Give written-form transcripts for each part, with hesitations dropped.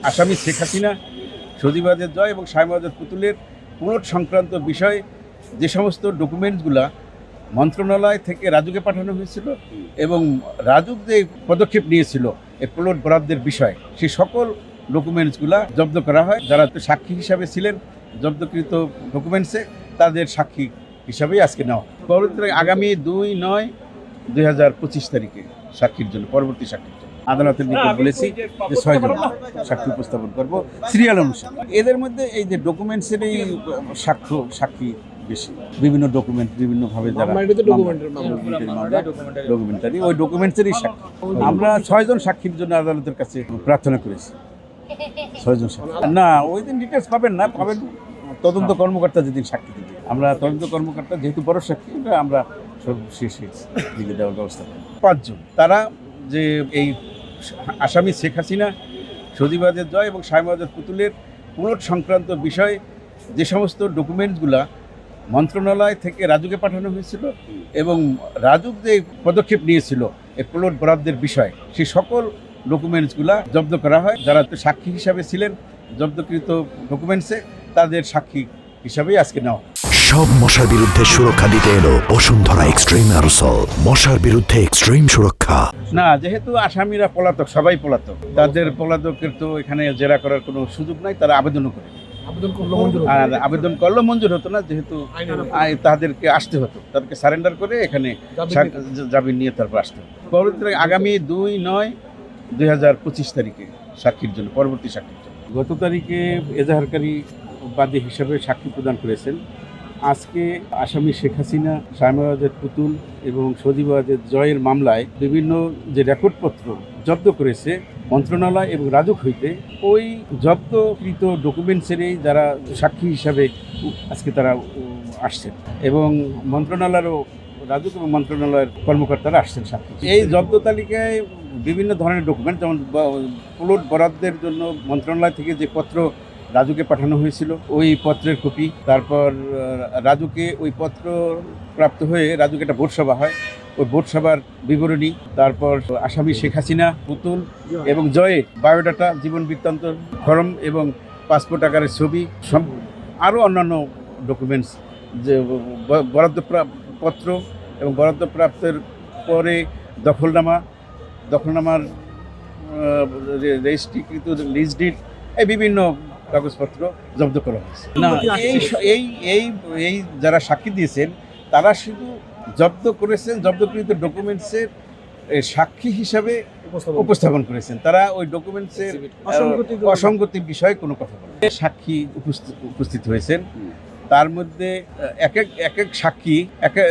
আসামি শেখ হাসিনা, সজীবাদের জয় এবং শামীম পুতুলের পুনঃ সংক্রান্ত বিষয়ে যে সমস্ত ডকুমেন্টসগুলা মন্ত্রণালয় থেকে রাজুকে পাঠানো হয়েছিল এবং রাজুক যে পদক্ষেপ নিয়েছিল এই প্লট বরাদ্দের বিষয় সেই সকল ডকুমেন্টসগুলা জব্দ করা হয়। যারা সাক্ষী হিসাবে ছিলেন জব্দকৃত ডকুমেন্টসে তাদের সাক্ষী হিসাবেই আজকে নেওয়া। পরবর্তীতে আগামী 2/9/2025 তারিখে সাক্ষীর জন্য পরবর্তী সাক্ষীর জন্য আদালতের নিকট বলেছি যে 6 জন সাক্ষী উপস্থাপন করব সিরিয়াল অনুসারে। এদের মধ্যে এই যে ডকুমেন্টসের এই সাক্ষী বেশি, বিভিন্ন ডকুমেন্ট বিভিন্নভাবে যারা ডকুমেন্টারি ওই ডকুমেন্টসেরই সাক্ষী। আমরা 6 জন সাক্ষীর জন্য আদালতের কাছে প্রার্থনা করেছি। 6 জন সাক্ষী না, ওই দিন ডিটেলস পাবেন না, পাবেন তদন্ত কর্মকর্তা যেদিন সাক্ষী দিবে। আমরা তদন্ত কর্মকর্তা যেহেতু বড় সাক্ষী, আমরা সর্বশেষে দিকে দেওয়ার ব্যবস্থা করি। 5 জন তারা যে এই আসামি শেখ হাসিনা, সজীবাদের জয় এবং শামীম পুতুলের পুনঃ সংক্রান্ত বিষয়ে যে সমস্ত ডকুমেন্টসগুলা মন্ত্রণালয় থেকে রাজুকে পাঠানো হয়েছিল এবং রাজুক যে পদক্ষেপ নিয়েছিল এই প্লট বরাদ্দের বিষয় সেই সকল ডকুমেন্টসগুলা জব্দ করা হয়। যারা সাক্ষী হিসাবে ছিলেন জব্দকৃত ডকুমেন্টসে তাদের সাক্ষী হিসাবেই আজকে নেওয়া। সব মশার বিরুদ্ধে সুরক্ষা দিতে এলো বসুন্ধরা এক্সট্রিম অ্যারোসল, মশার বিরুদ্ধে এক্সট্রিম সুরক্ষা। না, যেহেতু আসামিরা পলাতক, সবাই পলাতক, তাদের পলাতকের তো এখানে জেরা করার কোনো সুযোগ নাই। তারা আবেদনও করে, আর আবেদন করলেও মঞ্জুর হতো না, যেহেতু তাদেরকে আসতে হতো, তাদেরকে সারেন্ডার করে এখানে জামিন নিয়ে তারপর আসতে হতো। পরবর্তীতে আগামী 2/9/2025 তারিখে সাক্ষীর জন্য পরবর্তী সাক্ষীর জন্য গত তারিখে এজাহারকারী বাদী হিসাবে সাক্ষী প্রদান করেছেন। আজকে আসামি শেখ হাসিনা, শামীম পুতুল এবং সজীবাদের জয়ের মামলায় বিভিন্ন যে রেকর্ডপত্র জব্দ করেছে মন্ত্রণালয় এবং রাজুক হইতে, ওই জব্দকৃত ডকুমেন্টসেরই যারা সাক্ষী হিসাবে আজকে তারা আসছেন এবং মন্ত্রণালয়েরও রাজুক এবং মন্ত্রণালয়ের কর্মকর্তারা আসছেন সাক্ষী। এই জব্দ তালিকায় বিভিন্ন ধরনের ডকুমেন্ট, যেমন প্লট বরাদ্দের জন্য মন্ত্রণালয় থেকে যে পত্র রাজুকে পাঠানো হয়েছিল ওই পত্রের কপি, তারপর রাজুকে ওই পত্র প্রাপ্ত হয়ে রাজুকে একটা ভোট সভা হয়, ওই ভোট সভার বিবরণী, তারপর আসামি শেখ হাসিনা, পুতুল এবং জয়ের বায়োডাটা, জীবন বৃত্তান্ত ফর্ম এবং পাসপোর্ট আকারের ছবি, আরও অন্যান্য ডকুমেন্টস, যে বরাদ্দপত্র এবং বরাদ্দপ্রাপ্তের পরে দখলনামার রেজিস্ট্রিকৃত লিজ ডিড, এই বিভিন্ন কাগজপত্র জব্দ করা হয়েছে। না, এই যারা সাক্ষী দিয়েছেন তারা শুধু জব্দ করেছেন, জব্দকৃত ডকুমেন্টসের সাক্ষী হিসাবে উপস্থাপন করেছেন। তারা ওই ডকুমেন্টসের অসঙ্গতির বিষয়ে কোনো কথা বলেন। সাক্ষী উপস্থিত হয়েছেন, তার মধ্যে এক এক সাক্ষী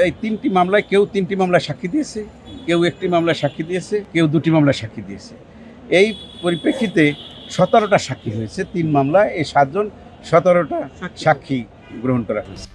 এই 3টি মামলায়, কেউ 3টি মামলায় সাক্ষী দিয়েছে, কেউ 1টি মামলায় সাক্ষী দিয়েছে, কেউ 2টি মামলায় সাক্ষী দিয়েছে। এই পরিপ্রেক্ষিতে 17টা সাক্ষী হয়েছে 3 মামলায়। এই 7 জন 17টা সাক্ষী গ্রহণ করা হয়েছে।